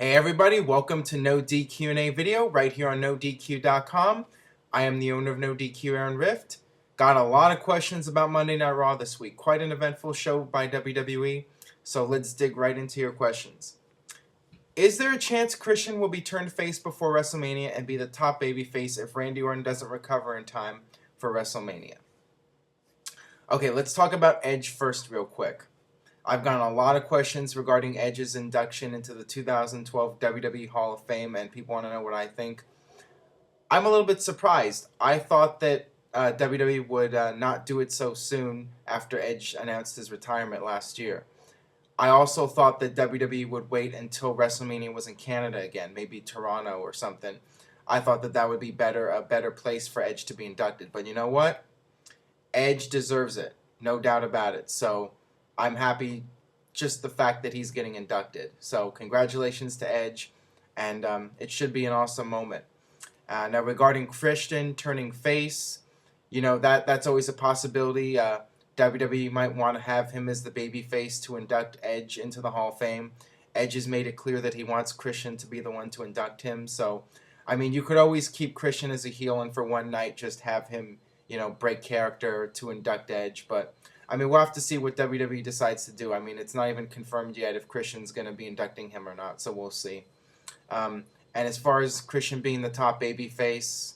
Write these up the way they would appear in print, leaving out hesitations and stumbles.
Hey everybody, welcome to NoDQ&A video right here on NoDQ.com. I am the owner of NoDQ, Aaron Rift. Got a lot of questions about Monday Night Raw this week. Quite an eventful show by WWE, so let's dig right into your questions. Is there a chance Christian will be turned face before WrestleMania and be the top babyface if Randy Orton doesn't recover in time for WrestleMania? Okay, let's talk about Edge first real quick. I've gotten a lot of questions regarding Edge's induction into the 2012 WWE Hall of Fame, and people want to know what I think. I'm a little bit surprised. I thought that WWE would not do it so soon after Edge announced his retirement last year. I also thought that WWE would wait until WrestleMania was in Canada again, maybe Toronto or something. I thought that that would be a better place for Edge to be inducted. But you know what? Edge deserves it, no doubt about it. So I'm happy just the fact that he's getting inducted. So congratulations to Edge, and it should be an awesome moment. Now regarding Christian turning face, you know, that's always a possibility. WWE might want to have him as the baby face to induct Edge into the Hall of Fame. Edge has made it clear that he wants Christian to be the one to induct him. So, I mean, you could always keep Christian as a heel and for one night just have him, you know, break character to induct Edge. But I mean, we'll have to see what WWE decides to do. I mean, it's not even confirmed yet if Christian's going to be inducting him or not, so we'll see. And as far as Christian being the top babyface,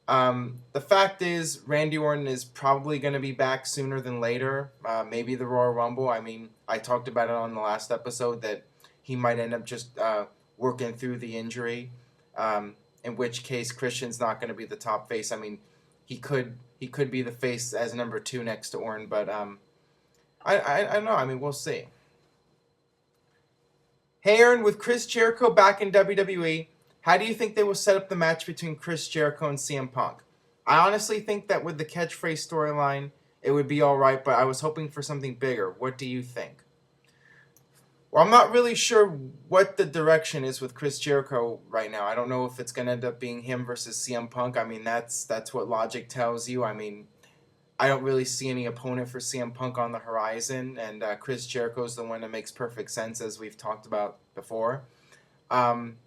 the fact is Randy Orton is probably going to be back sooner than later, maybe the Royal Rumble. I mean, I talked about it on the last episode that he might end up just working through the injury, in which case Christian's not going to be the top face. I mean, he could be the face as number 2 next to Orton, but I don't know. I mean, we'll see. Hey Aaron, with Chris Jericho back in WWE, how do you think they will set up the match between Chris Jericho and CM Punk? I honestly think that with the catchphrase storyline, it would be alright, but I was hoping for something bigger. What do you think? Well, I'm not really sure what the direction is with Chris Jericho right now. I don't know if it's going to end up being him versus CM Punk. I mean, that's what logic tells you. I mean, I don't really see any opponent for CM Punk on the horizon, and Chris Jericho is the one that makes perfect sense, as we've talked about before. One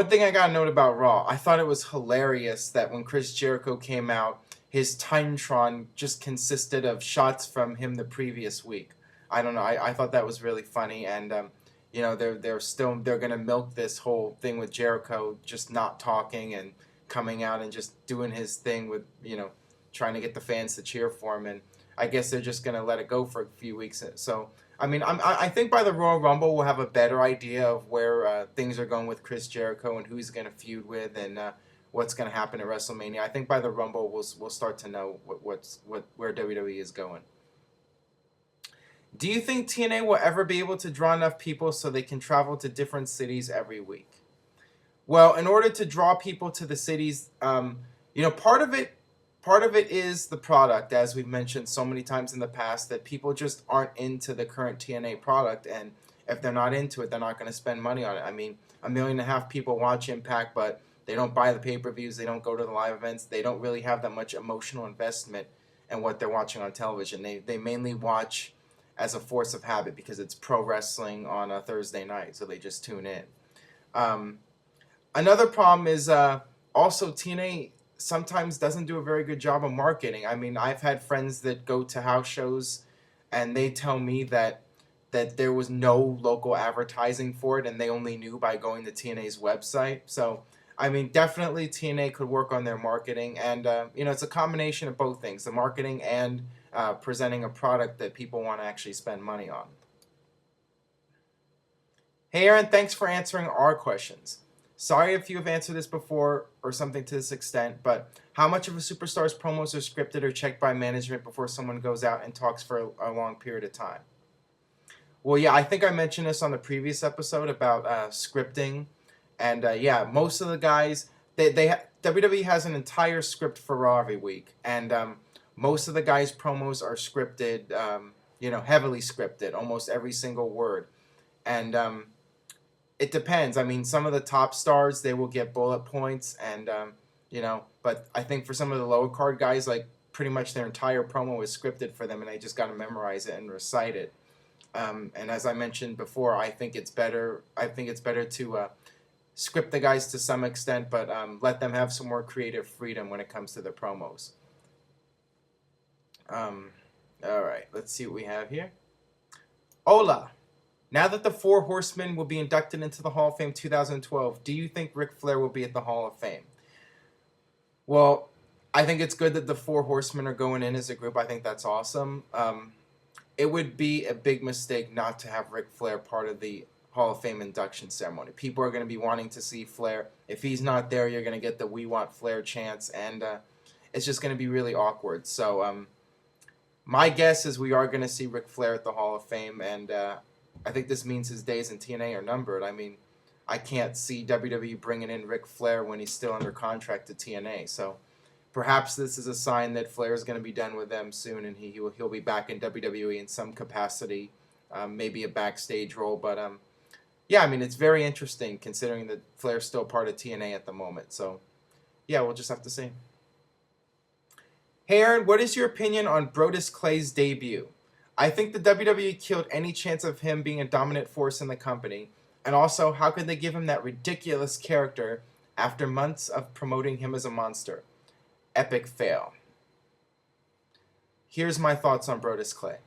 thing I got to note about Raw, I thought it was hilarious that when Chris Jericho came out, his Titantron just consisted of shots from him the previous week. I don't know. I thought that was really funny, and you know, they're gonna milk this whole thing with Jericho just not talking and coming out and just doing his thing with, you know, trying to get the fans to cheer for him, and I guess they're just gonna let it go for a few weeks. So I mean, I think by the Royal Rumble we'll have a better idea of where things are going with Chris Jericho and who he's gonna feud with and what's gonna happen at WrestleMania. I think by the Rumble we'll start to know where WWE is going. Do you think TNA will ever be able to draw enough people so they can travel to different cities every week? Well, in order to draw people to the cities, you know, part of it is the product, as we've mentioned so many times in the past, that people just aren't into the current TNA product, and if they're not into it, they're not going to spend money on it. I mean, 1.5 million people watch Impact, but they don't buy the pay-per-views, they don't go to the live events, they don't really have that much emotional investment in what they're watching on television. They mainly watch as a force of habit because it's pro wrestling on a Thursday night, so they just tune in. Another problem is also TNA sometimes doesn't do a very good job of marketing. I mean, I've had friends that go to house shows and they tell me that there was no local advertising for it and they only knew by going to TNA's website. So, I mean, definitely TNA could work on their marketing, and you know, it's a combination of both things, the marketing and presenting a product that people want to actually spend money on. Hey Aaron, thanks for answering our questions. Sorry if you have answered this before or something to this extent, but how much of a superstar's promos are scripted or checked by management before someone goes out and talks for a long period of time? Well, yeah, I think I mentioned this on the previous episode about scripting, and yeah, most of the guys, WWE has an entire script for Raw every week, and most of the guys' promos are scripted, you know, heavily scripted, almost every single word, and it depends. I mean, some of the top stars, they will get bullet points, and you know, but I think for some of the lower card guys, like pretty much their entire promo is scripted for them, and they just got to memorize it and recite it. And as I mentioned before, I think it's better. I think it's better to script the guys to some extent, but let them have some more creative freedom when it comes to the promos. All right, let's see what we have here. Ola, now that the Four Horsemen will be inducted into the Hall of Fame 2012, do you think Ric Flair will be at the Hall of Fame? Well, I think it's good that the Four Horsemen are going in as a group. I think that's awesome. It would be a big mistake not to have Ric Flair part of the Hall of Fame induction ceremony. People are going to be wanting to see Flair. If he's not there, you're going to get the "We Want Flair" chants, and it's just going to be really awkward. So my guess is we are going to see Ric Flair at the Hall of Fame, and I think this means his days in TNA are numbered. I mean, I can't see WWE bringing in Ric Flair when he's still under contract to TNA. So perhaps this is a sign that Flair is going to be done with them soon, and he'll be back in WWE in some capacity, maybe a backstage role. But yeah, I mean, it's very interesting considering that Flair's still part of TNA at the moment. So yeah, we'll just have to see. Hey Aaron, what is your opinion on Brodus Clay's debut? I think the WWE killed any chance of him being a dominant force in the company. And also, how could they give him that ridiculous character after months of promoting him as a monster? Epic fail. Here's my thoughts on Brodus Clay.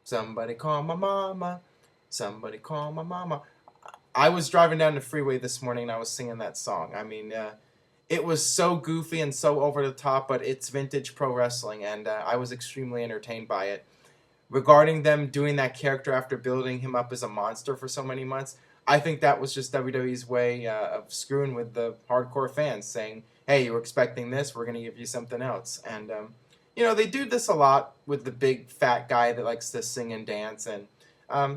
Somebody call my mama. Somebody call my mama. I was driving down the freeway this morning and I was singing that song. I mean, it was so goofy and so over the top, but it's vintage pro wrestling, and I was extremely entertained by it. Regarding them doing that character after building him up as a monster for so many months, I think that was just WWE's way of screwing with the hardcore fans, saying, hey, you were expecting this, we're going to give you something else. And, you know, they do this a lot with the big fat guy that likes to sing and dance, and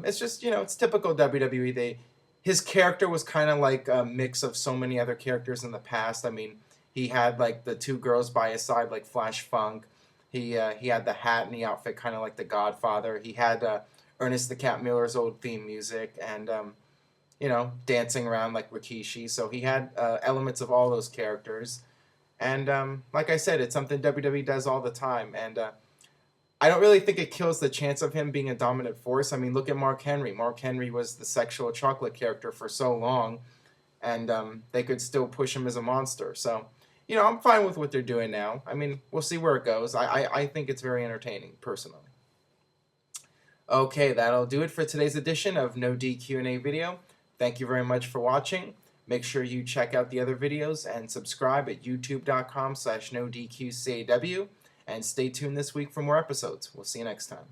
it's just, you know, it's typical WWE. His character was kind of like a mix of so many other characters in the past. I mean, he had like the two girls by his side, like Flash Funk. He had the hat and the outfit, kind of like the Godfather. He had Ernest the Cat Miller's old theme music, and you know, dancing around like Rikishi. So he had elements of all those characters. And like I said, it's something WWE does all the time. And I don't really think it kills the chance of him being a dominant force. I mean, look at Mark Henry. Mark Henry was the sexual chocolate character for so long, and they could still push him as a monster. So, you know, I'm fine with what they're doing now. I mean, we'll see where it goes. I think it's very entertaining, personally. Okay, that'll do it for today's edition of No DQ&A video. Thank you very much for watching. Make sure you check out the other videos and subscribe at youtube.com/NoDQCAW. And stay tuned this week for more episodes. We'll see you next time.